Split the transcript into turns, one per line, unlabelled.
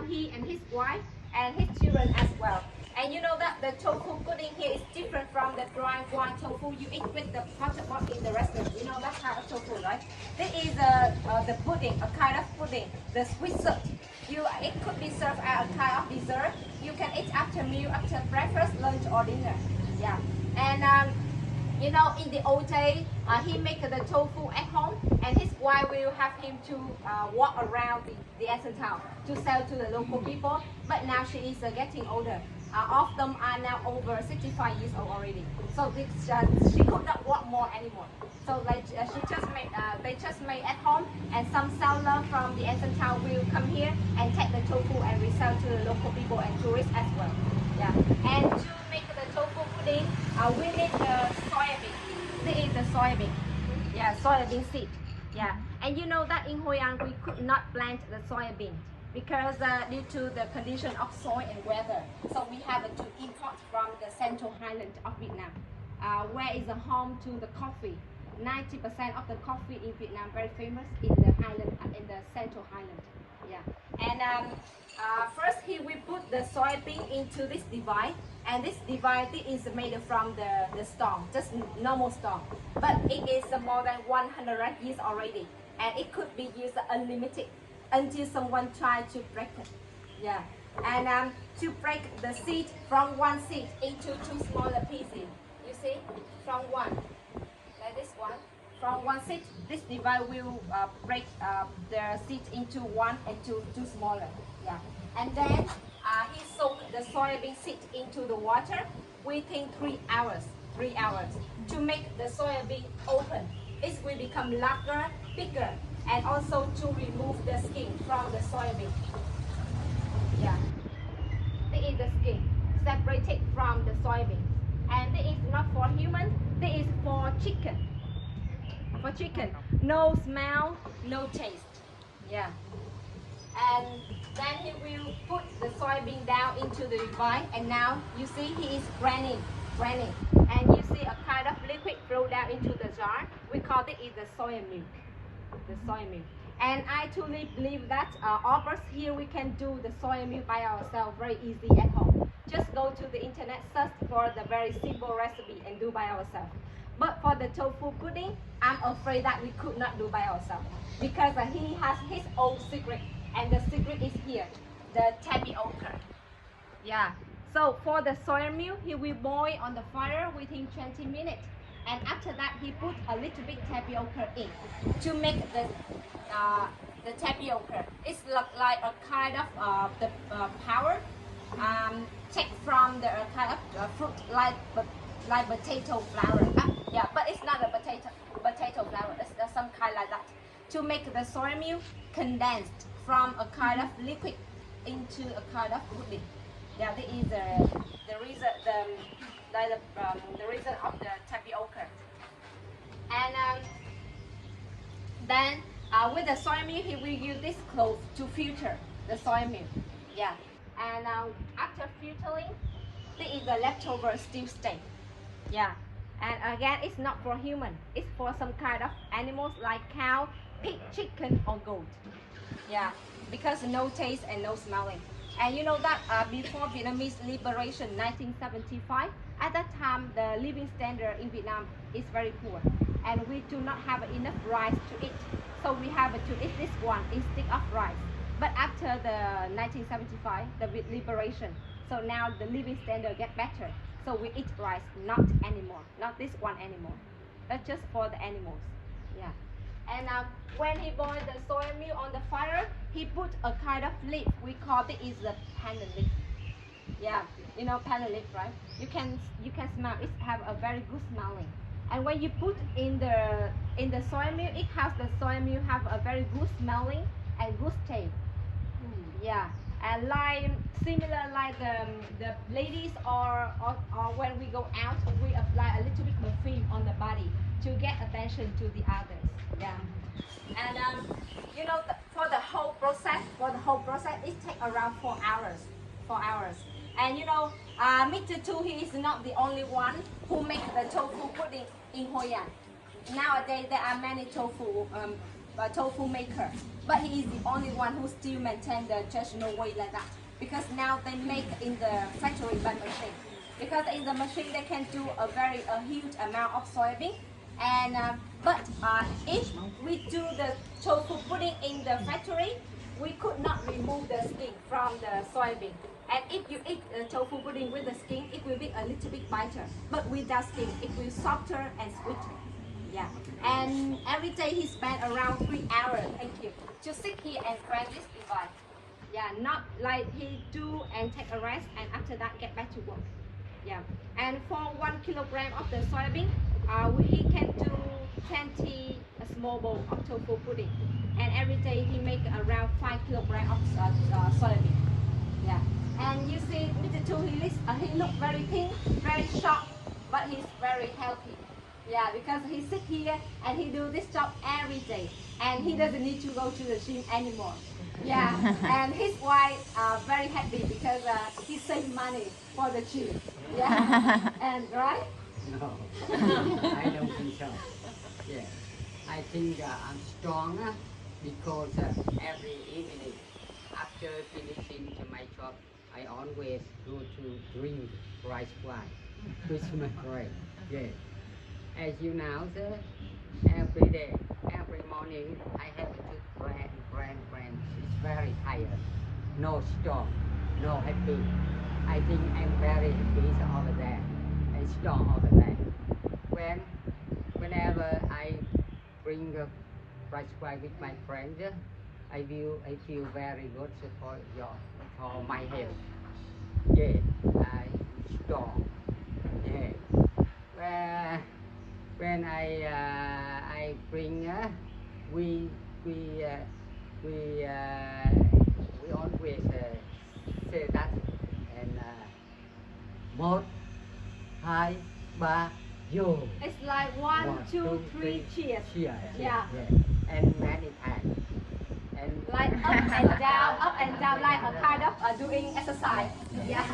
he and his wife and his children as well. And you know that the tofu pudding here is different from the dry one tofu you eat with the pot in the restaurant. You know that kind of tofu, right? This is the pudding, a kind of pudding, the sweet soup. It could be served as a kind of dessert. You can eat after meal, after breakfast, lunch, or dinner. Yeah, and you know, in the old day, he make the tofu at home, and his wife will have him to walk around the Asian town to sell to the local people. But now she is getting older. All of them are now over 65 years old already. So this, she could not walk more anymore. So like she just made, they just made at home, and some seller from the Asian town will come here and take the tofu and resell to the local people and tourists as well. Yeah, and to make the tofu pudding, we need the soya bean. This is the soya bean. Yeah, soya bean seed. Yeah, and you know that in Hoi An we could not plant the soya bean because due to the condition of soil and weather, so we have to import from the central highland of Vietnam, where is the home to the coffee. 90% of the coffee in Vietnam very famous in the highland, in the central highland. Yeah, and first here we put the soybean into this device, and this device is made from the stone, just normal stone, but it is more than 100 years already, and it could be used unlimited until someone tries to break it. Yeah, and to break the seed from one seed into two smaller pieces. You see, from one, like this one, from one seed, this device will break the seed into one and two smaller. Yeah, and then he soaked the soybean seed into the water within 3 hours. 3 hours to make the soybean open. It will become larger, bigger, and also to remove the skin from the soybean. Yeah, this is the skin separated from the soybean, and this is not for human. This is for chicken. For chicken, no smell, no taste. Yeah, and then he will put the soybean down into the device, and now you see he is grinding, and you see a kind of liquid flow down into the jar. We call it the soy milk, the soy milk. And I truly believe that all of us here, we can do the soy milk by ourselves very easy at home. Just go to the internet, search for the very simple recipe and do by ourselves. But for the tofu pudding, I'm afraid that we could not do by ourselves because he has his own secret, and the secret is here, the tapioca. Yeah, so for the soya milk, he will boil on the fire within 20 minutes, and after that he put a little bit tapioca in to make the tapioca. It's like a kind of the powder take from the kind of fruit like potato flour. Yeah, but it's not a potato flour. It's some kind like that to make the soya milk condensed from a kind of liquid into a kind of pudding. Yeah, this is the reason the reason of the tapioca. And then with the soy milk, he will use this cloth to filter the soy milk. Yeah, and after filtering, this is the leftover still stay. Yeah, and again, it's not for human. It's for some kind of animals like cow, pig, chicken, or goat. Yeah, because no taste and no smelling. And you know that before Vietnamese liberation 1975, at that time the living standard in Vietnam is very poor, and we do not have enough rice to eat. So we have to eat this one instead of rice. But after the 1975, the liberation, so now the living standard get better. So we eat rice, not anymore, not this one anymore. That's just for the animals. Yeah. And when he boiled the soya milk on the fire, he put a kind of leaf. We call it is the pandan leaf. Yeah, you know pandan leaf, right? You can smell it have a very good smelling. And when you put in the soya milk, it has the soya milk have a very good smelling and good taste. Yeah, and like similar like the ladies or when we go out, we apply a little bit perfume on the body to get attention to the others. Yeah, and you know for the whole process, it takes around 4 hours. 4 hours. And you know, Mr. Tu, he is not the only one who makes the tofu pudding in Hoi An. Nowadays there are many tofu tofu maker, but he is the only one who still maintain the traditional way like that. Because now they make in the factory by machine. Because in the machine they can do a huge amount of soybean. And if we do the tofu pudding in the factory, we could not remove the skin from the soybean. And if you eat tofu pudding with the skin, it will be a little bit bitter. But without skin, it will softer and sweeter. Yeah. And every day he spent around 3 hours, thank you, to sit here and grind this device. Yeah, not like he do and take a rest and after that get back to work. Yeah. And for 1 kilogram of the soybean, he can do 20 small bowl of tofu pudding. And every day he make around 5 kilograms of soybean. Yeah. And you see, Mr. Tu, he look very thin, very short, but he's very healthy. Yeah, because he sit here and he do this job every day, and he doesn't need to go to the gym anymore. Yeah, and his wife very happy because he save money for the gym. Yeah, and right?
No, I don't think so. Yeah, I think I'm stronger because every evening after finishing my job, I always go to drink rice wine with my friend. Yeah. As you know, sir, every day, every morning, I have to brand. It's very tired. No strong, no happy. I think I'm very happy over there and strong over there. Whenever I bring rice wine with my friends, I feel very good for my health. Yeah, I strong. Yeah. Well, when I bring we we uh, we uh, we always say that and một hai ba vô.
It's like one, two, three, cheers.
Cheers.
Yeah.
And many times. And
Like up and down, like a kind of doing exercise. Yeah.